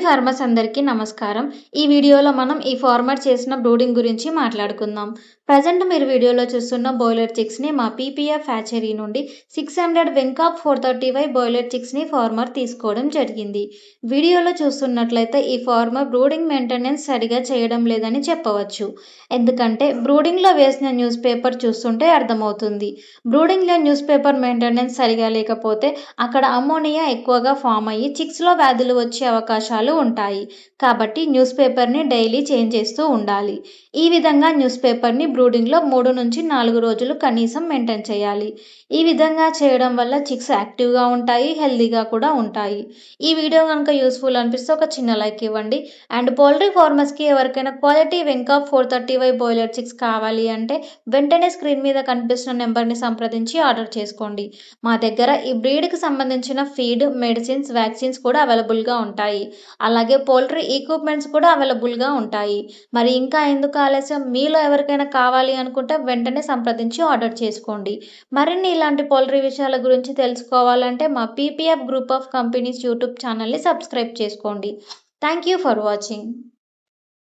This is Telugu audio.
ఫార్మర్స్ అందరికీ నమస్కారం. ఈ వీడియోలో మనం ఈ ఫార్మర్ చేసిన బ్రూడింగ్ గురించి మాట్లాడుకుందాం. ప్రెజెంట్ మీరు వీడియోలో చూస్తున్న బాయిలర్ చిక్స్‌ని మా పీపీఎఫ్ హ్యాచరీ నుండి 600 వెంకాప్ 430Y బాయిలర్ చిక్స్‌ని ఫార్మర్ తీసుకోవడం జరిగింది. వీడియోలో చూస్తున్నట్లయితే ఈ ఫార్మర్ బ్రూడింగ్ మెయింటెనెన్స్ సరిగా చేయడం లేదని చెప్పవచ్చు. ఎందుకంటే బ్రూడింగ్‌లో వేసిన న్యూస్ పేపర్ చూస్తుంటే అర్థమవుతుంది. బ్రూడింగ్‌లో న్యూస్ పేపర్ మెయింటెనెన్స్ సరిగా లేకపోతే అక్కడ అమ్మోనియా ఎక్కువగా ఫామ్ అయ్యి చిక్స్‌లో వ్యాధులు వచ్చే అవకాశాలు ఉంటాయి. కాబట్టి న్యూస్ పేపర్‌ని డైలీ చేంజ్ చేస్తూ ఉండాలి. ఈ విధంగా న్యూస్ పేపర్‌ని బ్రూడింగ్‌లో 3-4 రోజులు కనీసం మెయింటైన్ చేయాలి. ఈ విధంగా చేయడం వల్ల చిక్స్ యాక్టివ్‌గా ఉంటాయి, హెల్తీగా కూడా ఉంటాయి. ఈ వీడియో గనుక యూజ్‌ఫుల్ అనిపిస్తే ఒక చిన్న లైక్ ఇవ్వండి. అండ్ పౌల్ట్రీ ఫార్మర్స్‌కి ఎవరికైనా క్వాలిటీ వెంకాప్ 430Y బాయిలర్ చిక్స్ కావాలి అంటే వెంటనే స్క్రీన్ మీద కనిపిస్తున్న నెంబర్‌ని సంప్రదించి ఆర్డర్ చేసుకోండి. మా దగ్గర ఈ బ్రీడ్‌కి సంబంధించిన ఫీడ్, మెడిసిన్స్, వ్యాక్సిన్స్ కూడా అవైలబుల్‌గా ఉంటాయి. అలాగే పౌల్ట్రీ ఎక్విప్‌మెంట్స్ కూడా అవైలబుల్‌గా ఉంటాయి. మరి ఇంకా ఎందుకు ఆలస్యం? మీలో ఎవరికైనా కావాలి అనుకుంటే వెంటనే సంప్రదించి ఆర్డర్ చేసుకోండి. మరిన్ని ఇలాంటి పౌల్ట్రీ విషయాల గురించి తెలుసుకోవాలంటే మా PPF group of companies YouTube ఛానల్‌ని సబ్స్క్రైబ్ చేసుకోండి. Thank you for watching.